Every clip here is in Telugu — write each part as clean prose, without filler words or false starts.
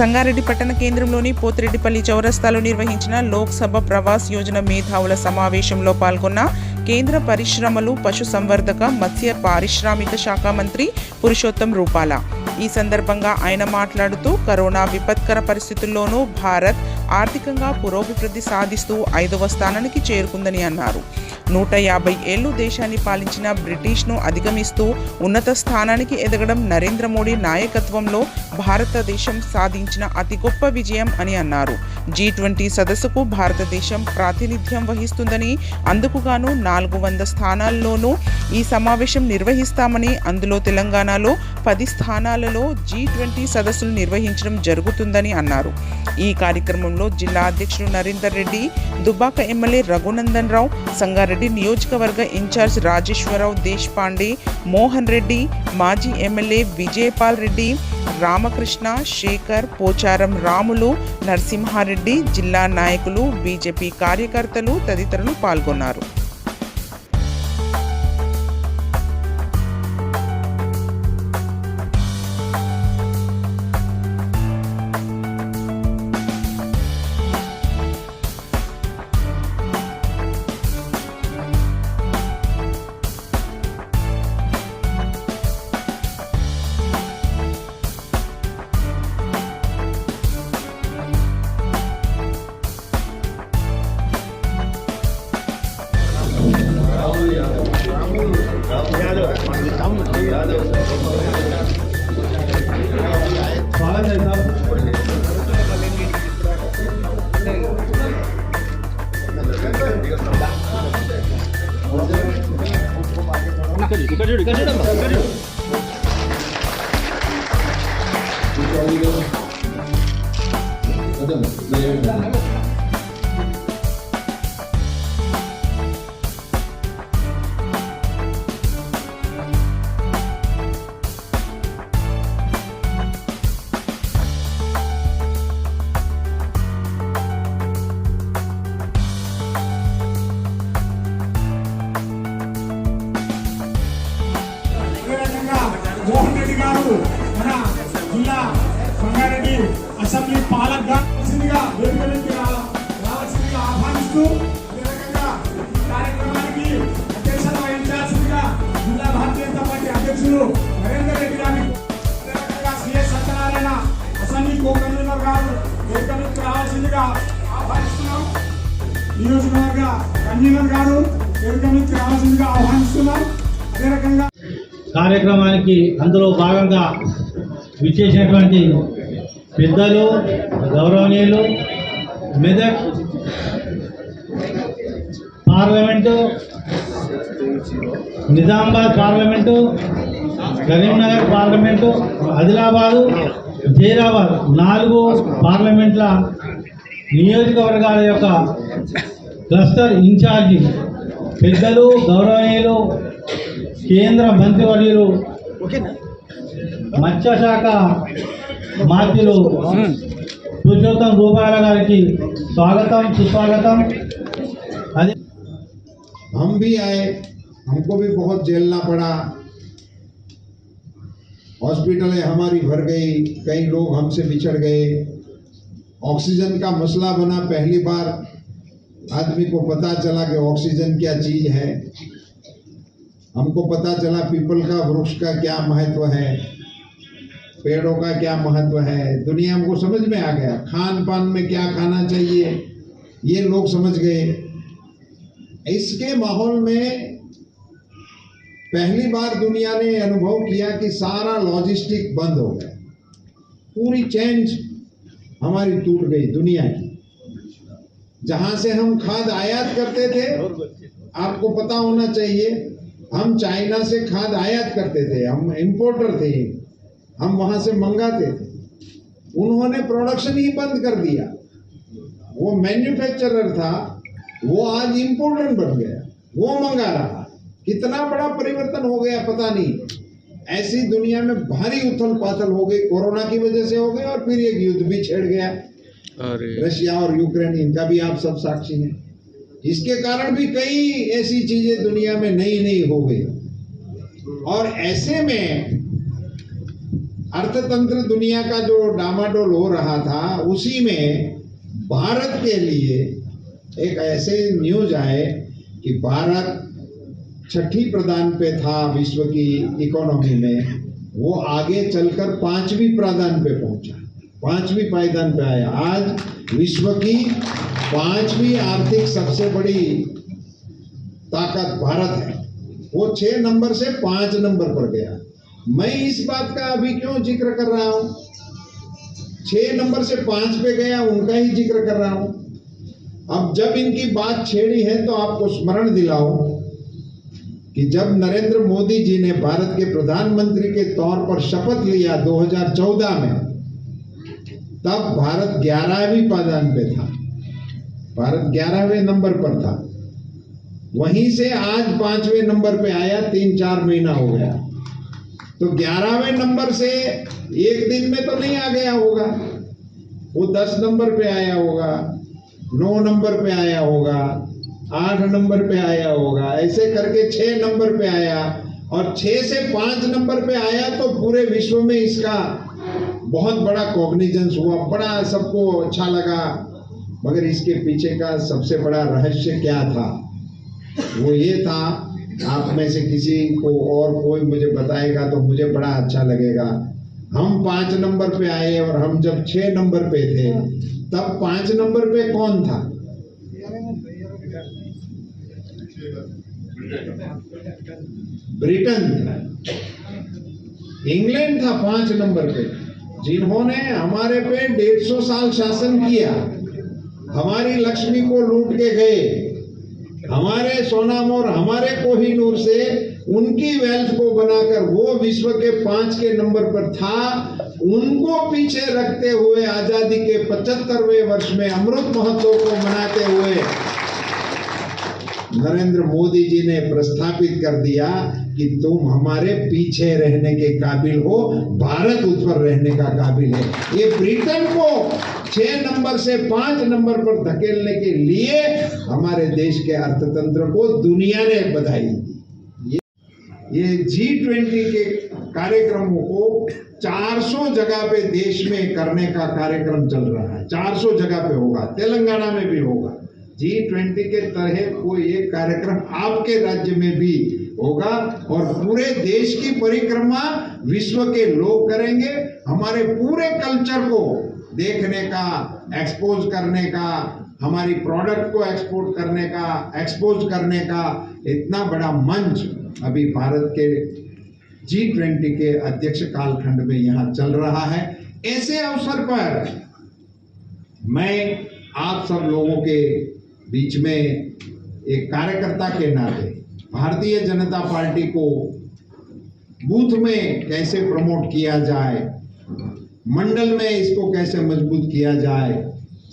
సంగారెడ్డి పట్టణ కేంద్రంలోని పోతిరెడ్డిపల్లి చౌరస్తాలో నిర్వహించిన లోక్సభ ప్రవాస్ యోజన మేధావుల సమావేశంలో పాల్గొన్న కేంద్ర పరిశ్రమలు, పశు సంవర్ధక, మత్స్య పారిశ్రామిక శాఖ మంత్రి పురుషోత్తం రూపాల. ఈ సందర్భంగా ఆయన మాట్లాడుతూ కరోనా విపత్కర పరిస్థితుల్లోనూ భారత్ ఆర్థికంగా పురోభివృద్ధి సాధిస్తూ 5వ స్థానానికి చేరుకుందని అన్నారు. 150 ఏళ్లు దేశాన్ని పాలించిన బ్రిటిష్ను అధిగమిస్తూ ఉన్నత స్థానానికి ఎదగడం నరేంద్ర మోడీ నాయకత్వంలో భారతదేశం సాధించిన అతి గొప్ప విజయం అని అన్నారు. G20 సదస్సుకు భారతదేశం ప్రాతినిధ్యం వహిస్తుందని, అందుకుగాను 400 స్థానాల్లోనూ ఈ సమావేశం నిర్వహిస్తామని, అందులో తెలంగాణలో 10 స్థానాలలో G20 సదస్సులు నిర్వహించడం జరుగుతుందని అన్నారు. ఈ కార్యక్రమంలో జిల్లా అధ్యక్షుడు నరేందర్ రెడ్డి, దుబ్బాక ఎమ్మెల్యే రఘునందన్ రావు, సంగారెడ్డి నియోజకవర్గ ఇన్ఛార్జ్ రాజేశ్వరరావు దేశపాండే, మోహన్ రెడ్డి, మాజీ ఎమ్మెల్యే విజయపాల్ రెడ్డి, రామకృష్ణ, శేఖర్, పోచారం రాములు, నరసింహారెడ్డి, జిల్లా నాయకులు, బీజేపీ కార్యకర్తలు తదితరులు పాల్గొన్నారు. మోహన్ రెడ్డి గారు మన జిల్లా సంగారెడ్డి అసెంబ్లీ పాలకగా రావాల్సిందిగా ఆహ్వానిస్తూ అదే రకంగా కార్యక్రమానికి అధ్యక్షత వహించాల్సిందిగా జిల్లా భారతీయ జనతా పార్టీ అధ్యక్షులు నరేందర్ రెడ్డి గారిని, అదే రకంగా CS Satyanarayana assembly co convener గారు వేదికకు రావాల్సిందిగా ఆహ్వానిస్తున్నాం. నియోజకవర్గ కన్వీనర్ గారు వేదికకు రావాల్సిందిగా ఆహ్వానిస్తున్నాం. అదే రకంగా కార్యక్రమానికి అందులో భాగంగా విచ్చేసినటువంటి పెద్దలు, గౌరవనీయులు, Medak parliament, Nizamabad parliament, Karimnagar parliament, Adilabad, Zaheerabad 4 పార్లమెంట్ల నియోజకవర్గాల యొక్క క్లస్టర్ ఇన్ఛార్జి పెద్దలు, గౌరవనీయులు, కేంద్ర మంత్రివర్యులు, మత్స్యశాఖ మంత్రులు పురుషోత్తం రూపాల గారికి स्वागतम सुस्वागतम। हम भी आए, हमको भी बहुत झेलना पड़ा, हॉस्पिटलें हमारी भर गई, कई लोग हमसे बिछड़ गए, ऑक्सीजन का मसला बना। पहली बार आदमी को पता चला कि ऑक्सीजन क्या चीज है। हमको पता चला पीपल का, वृक्ष का क्या महत्व है, पेड़ों का क्या महत्व है। दुनिया हमको समझ में आ गया, खान पान में क्या खाना चाहिए ये लोग समझ गए। इसके माहौल में पहली बार दुनिया ने अनुभव किया कि सारा लॉजिस्टिक बंद हो गया, पूरी चेन हमारी टूट गई दुनिया की। जहां से हम खाद आयात करते थे, आपको पता होना चाहिए, हम चाइना से खाद आयात करते थे, हम इंपोर्टर थे, हम वहां से मंगाते थे। उन्होंने प्रोडक्शन ही बंद कर दिया। वो मैन्युफैक्चरर था, वो आज इंपोर्टर बन गया, वो मंगा रहा। कितना बड़ा परिवर्तन हो गया पता नहीं। ऐसी दुनिया में भारी उथल पाथल हो गई, कोरोना की वजह से हो गई, और फिर एक युद्ध भी छिड़ गया, रशिया और यूक्रेन, इनका भी आप सब साक्षी हैं। इसके कारण भी कई ऐसी चीजें दुनिया में नई नई हो गई। और ऐसे में अर्थतंत्र दुनिया का जो डामाडोल हो रहा था, उसी में भारत के लिए एक ऐसे न्यूज आए कि भारत छठी प्रदान पे था विश्व की इकोनॉमी में, वो आगे चलकर 5वीं प्रदान पे पहुंचा, 5वीं पायदान पे आया। आज विश्व की 5वीं आर्थिक सबसे बड़ी ताकत भारत है। वो 6 नंबर से 5 नंबर पर गया। मैं इस बात का अभी क्यों जिक्र कर रहा हूं? 6 नंबर से 5 पे गया, उनका ही जिक्र कर रहा हूं। अब जब इनकी बात छेड़ी है तो आपको स्मरण दिलाऊं कि जब नरेंद्र मोदी जी ने भारत के प्रधानमंत्री के तौर पर शपथ लिया 2014 में, तब भारत 11वीं पायदान पे था, भारत 11वें नंबर पर था। वहीं से आज 5वें नंबर पे आया, 3-4 महीना हो गया। तो 11वें नंबर से एक दिन में तो नहीं आ गया होगा, वो 10 नंबर पे आया होगा, 9 नंबर पे आया होगा, 8 नंबर पे आया होगा, ऐसे करके 6 नंबर पे आया। और 6 से 5 नंबर पे आया तो पूरे विश्व में इसका बहुत बड़ा कॉग्निजेंस हुआ, बड़ा सबको अच्छा लगा। मगर इसके पीछे का सबसे बड़ा रहस्य क्या था? वो ये था, आप में से किसी को और कोई मुझे बताएगा तो मुझे बड़ा अच्छा लगेगा। हम 5 नंबर पे आए और हम जब 6 नंबर पे थे, तब 5 नंबर पे कौन था? ब्रिटेन था, इंग्लैंड था 5 नंबर पे, जिन्होंने हमारे पे 150 साल शासन किया, हमारी लक्ष्मी को लूट के गए, हमारे सोनाम और हमारे कोहिनूर से उनकी वेल्थ को बनाकर वो विश्व के 5 के नंबर पर था। उनको पीछे रखते हुए आजादी के 75वें वर्ष में अमृत महोत्सव को मनाते हुए नरेंद्र मोदी जी ने प्रस्थापित कर दिया कि तुम हमारे पीछे रहने के काबिल हो, भारत उस पर रहने का काबिल है। ये ब्रिटेन को 6 नंबर से 5 नंबर पर धकेलने के लिए हमारे देश के अर्थतंत्र को दुनिया ने बधाई दी। ये G20 के कार्यक्रमों को 400 जगह पे देश में करने का कार्यक्रम चल रहा है, 400 जगह पे होगा, तेलंगाना में भी होगा। G20 के तरह कोई एक कार्यक्रम आपके राज्य में भी होगा और पूरे देश की परिक्रमा विश्व के लोग करेंगे। हमारे पूरे कल्चर को देखने का, एक्सपोज करने का, हमारी प्रोडक्ट को एक्सपोर्ट करने का, एक्सपोज करने का इतना बड़ा मंच अभी भारत के G20 के अध्यक्ष कालखंड में यहाँ चल रहा है। ऐसे अवसर पर मैं आप सब लोगों के बीच में एक कार्यकर्ता के नाते भारतीय जनता पार्टी को बूथ में कैसे प्रमोट किया जाए, मंडल में इसको कैसे मजबूत किया जाए,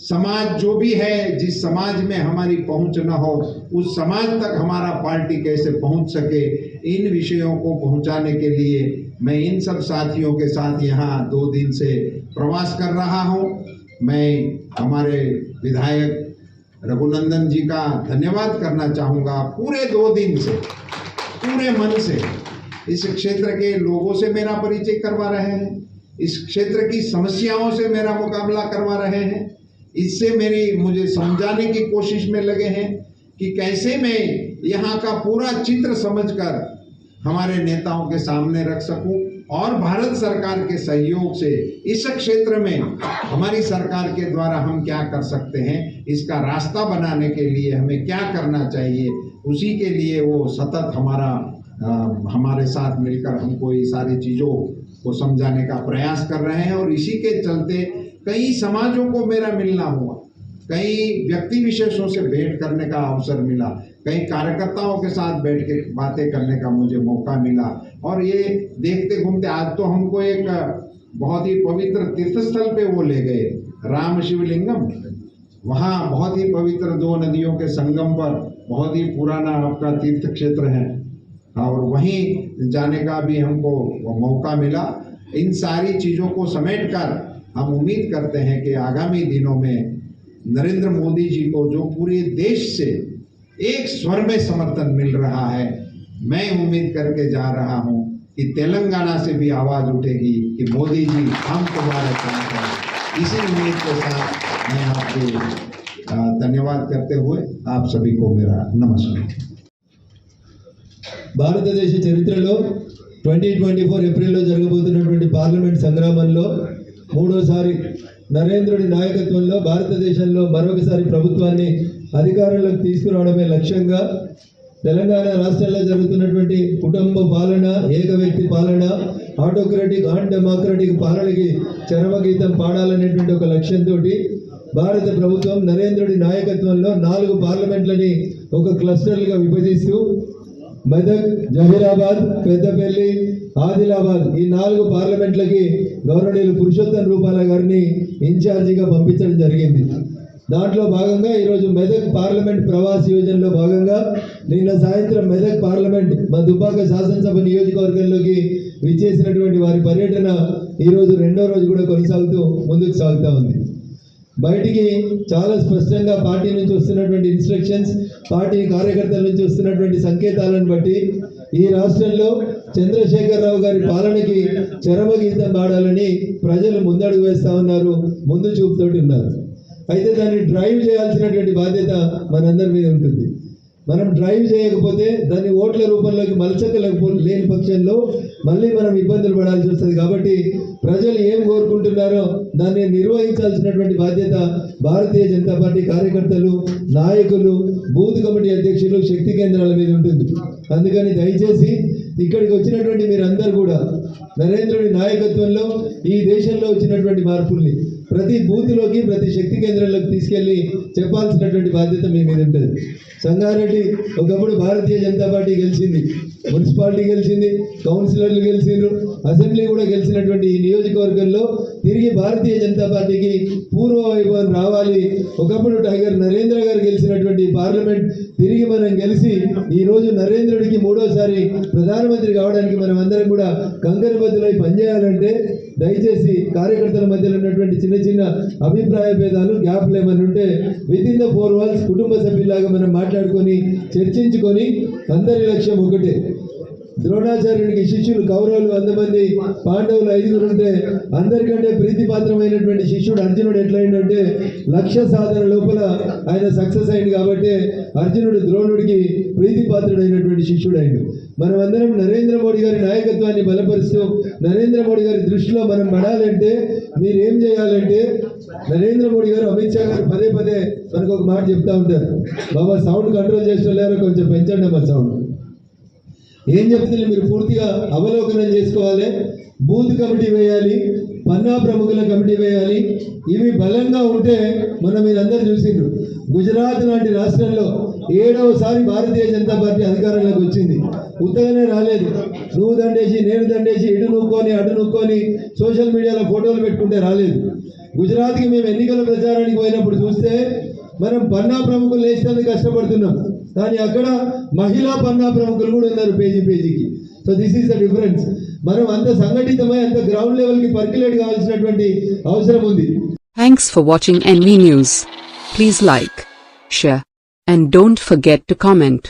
समाज जो भी है, जिस समाज में हमारी पहुंच न हो उस समाज तक हमारा पार्टी कैसे पहुंच सके, इन विषयों को पहुंचाने के लिए मैं इन सब साथियों के साथ यहाँ 2 दिन से प्रवास कर रहा हूँ। मैं हमारे विधायक रघुनंदन जी का धन्यवाद करना चाहूँगा। पूरे 2 दिन से पूरे मन से इस क्षेत्र के लोगों से मेरा परिचय करवा रहे हैं, इस क्षेत्र की समस्याओं से मेरा मुकाबला करवा रहे हैं, इससे मुझे समझाने की कोशिश में लगे हैं कि कैसे मैं यहाँ का पूरा चित्र समझकर हमारे नेताओं के सामने रख सकूं और भारत सरकार के सहयोग से इस क्षेत्र में हमारी सरकार के द्वारा हम क्या कर सकते हैं, इसका रास्ता बनाने के लिए हमें क्या करना चाहिए, उसी के लिए वो सतत हमारे साथ मिलकर हमको ये सारी चीज़ों को समझाने का प्रयास कर रहे हैं। और इसी के चलते कई समाजों को मेरा मिलना हुआ, कई व्यक्ति विशेषों से भेंट करने का अवसर मिला, कई कार्यकर्ताओं के साथ बैठ के बातें करने का मुझे मौका मिला। और ये देखते घूमते आज तो हमको एक बहुत ही पवित्र तीर्थस्थल पे वो ले गए, राम शिवलिंगम। वहाँ बहुत ही पवित्र 2 नदियों के संगम पर बहुत ही पुराना आपका तीर्थ क्षेत्र है और वहीं जाने का भी हमको मौका मिला। इन सारी चीज़ों को समेटकर हम उम्मीद करते हैं कि आगामी दिनों में नरेंद्र मोदी जी को जो पूरे देश से एक स्वर में समर्थन मिल रहा है, मैं उम्मीद करके जा रहा हूं कि तेलंगाना से भी आवाज उठेगी कि मोदी जी हम तुम्हारे साथ हैं। इसी उम्मीद के साथ मैं आपको धन्यवाद करते हुए आप सभी को मेरा नमस्कार। భారతదేశ చరిత్రలో 2024 ఏప్రిల్లో జరగబోతున్నటువంటి పార్లమెంట్ సంగ్రామంలో మూడోసారి నరేంద్రుడి నాయకత్వంలో భారతదేశంలో మరొకసారి ప్రభుత్వాన్ని అధికారంలోకి తీసుకురావడమే లక్ష్యంగా తెలంగాణ రాష్ట్రంలో జరుగుతున్నటువంటి కుటుంబ పాలన, ఏక వ్యక్తి పాలన, ఆటోక్రటిక్ ఆన్ డెమోక్రటిక్ పాలనకి చరమగీతం పాడాలనేటువంటి ఒక లక్ష్యంతో భారత ప్రభుత్వం నరేంద్రుడి నాయకత్వంలో 4 పార్లమెంట్లని ఒక క్లస్టర్లుగా విభజిస్తూ మెదక్, జహీరాబాద్, పెద్దపల్లి, ఆదిలాబాద్ ఈ 4 పార్లమెంట్లకి గవర్నర్ పురుషోత్తం రూపాల గారిని ఇన్ఛార్జిగా పంపించడం జరిగింది. దాంట్లో భాగంగా ఈరోజు మెదక్ పార్లమెంట్ ప్రవాస్ యోజనలో భాగంగా నిన్న సాయంత్రం మెదక్ పార్లమెంట్ మా దుబ్బాక శాసనసభ నియోజకవర్గంలోకి విచ్చేసినటువంటి వారి పర్యటన ఈరోజు 2వ రోజు కూడా కొనసాగుతూ ముందుకు సాగుతూ ఉంది. బయటికి చాలా స్పష్టంగా పార్టీ నుంచి వస్తున్నటువంటి ఇన్స్ట్రక్షన్స్, పార్టీ కార్యకర్తల నుంచి వస్తున్నటువంటి సంకేతాలను బట్టి ఈ రాష్ట్రంలో చంద్రశేఖరరావు గారి పాలనకి చరమగీతం పాడాలని ప్రజలు ముందడుగు వేస్తూ ఉన్నారు, ముందు చూపుతోటి ఉన్నారు. అయితే దాన్ని డ్రైవ్ చేయాల్సినటువంటి బాధ్యత మనందరి మీద ఉంటుంది. మనం డ్రైవ్ చేయకపోతే దాన్ని ఓట్ల రూపంలోకి లేని పక్షంలో మళ్ళీ మనం ఇబ్బందులు పడాల్సి వస్తుంది. కాబట్టి ప్రజలు ఏం కోరుకుంటున్నారో దాన్ని నిర్వహించాల్సినటువంటి బాధ్యత భారతీయ జనతా పార్టీ కార్యకర్తలు, నాయకులు, బూత్ కమిటీ అధ్యక్షులు, శక్తి కేంద్రాల మీద ఉంటుంది. అందుకని దయచేసి ఇక్కడికి వచ్చినటువంటి మీరందరూ కూడా నరేంద్రుడి నాయకత్వంలో ఈ దేశంలో వచ్చినటువంటి మార్పుల్ని ప్రతి బూత్లోకి, ప్రతి శక్తి కేంద్రంలోకి తీసుకెళ్లి చెప్పాల్సినటువంటి బాధ్యత మీ మీద ఉంటుంది. సంగారెడ్డి ఒకప్పుడు భారతీయ జనతా పార్టీ గెలిచింది, మున్సిపాలిటీ గెలిచింది, కౌన్సిలర్లు గెలిచిండ్రు, అసెంబ్లీ కూడా గెలిచినటువంటి ఈ నియోజకవర్గంలో తిరిగి భారతీయ జనతా పార్టీకి పూర్వ వైభవం రావాలి. ఒకప్పుడు టైగర్ నరేంద్ర గారు గెలిచినటువంటి పార్లమెంట్ తిరిగి మనం గెలిచి ఈరోజు నరేంద్రుడికి 3వసారి ప్రధానమంత్రి కావడానికి మనం అందరం కూడా కంకణబద్ధులై పనిచేయాలంటే దయచేసి కార్యకర్తల మధ్యలో ఉన్నటువంటి చిన్న చిన్న అభిప్రాయ భేదాలు, గ్యాప్లు ఏమైనా ఉంటే వితిన్ ద 4 walls కుటుంబ సభ్యులాగా మనం మాట్లాడుకొని చర్చించుకొని అందరి లక్ష్యం ఒకటే. ద్రోణాచార్యునికి శిష్యులు కౌరవులు 100 మంది, పాండవులు 5 ఉంటే అందరికంటే ప్రీతిపాత్రమైనటువంటి శిష్యుడు అర్జునుడు ఎట్లయిందంటే లక్ష్య సాధన లోపల ఆయన సక్సెస్ అయింది. కాబట్టి అర్జునుడు ద్రోణుడికి ప్రీతిపాత్రుడైనటువంటి శిష్యుడు అయింది. మనం అందరం నరేంద్ర మోడీ గారి నాయకత్వాన్ని బలపరుస్తూ నరేంద్ర మోడీ గారి దృష్టిలో మనం పడాలంటే మీరేం చేయాలంటే నరేంద్ర మోడీ గారు, అమిత్ షా గారు పదే పదే మనకు ఒక మాట చెప్తా ఉంటారు, బాబా సౌండ్ కంట్రోల్ చేస్తలేరు, కొంచెం పెంచండి అమ్మా సౌండ్. ఏం చెప్తుంది మీరు పూర్తిగా అవలోకనం చేసుకోవాలి. బూత్ కమిటీ వేయాలి, పన్నా ప్రముఖుల కమిటీ వేయాలి. ఇవి బలంగా ఉంటే మీరందరూ చూసిండ్రు, గుజరాత్ లాంటి రాష్ట్రంలో 7వసారి భారతీయ జనతా పార్టీ అధికారంలోకి వచ్చింది. ఉత్తగానే రాలేదు. నువ్వు దండేసి, నేను దండేసి, ఇటు నూక్కొని అటు నూక్కొని సోషల్ మీడియాలో ఫోటోలు పెట్టుకుంటే రాలేదు. గుజరాత్కి మేము ఎన్నికల ప్రచారానికి పోయినప్పుడు చూస్తే మనం పన్నా ప్రముఖులు వేసేందుకు కష్టపడుతున్నాం, కానీ అక్కడ మహిళా పన్నా ప్రముఖులు కూడా ఉన్నారు పేజీకి. So this is the difference. మనం అంత సంఘటితమై అంత గ్రౌండ్ లెవెల్కి పర్క్యులేట్ కావాల్సినటువంటి అవసరం ఉంది. Thanks for watching NV News. Please like, share, and don't forget to comment.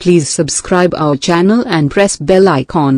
Please subscribe our channel and press bell icon.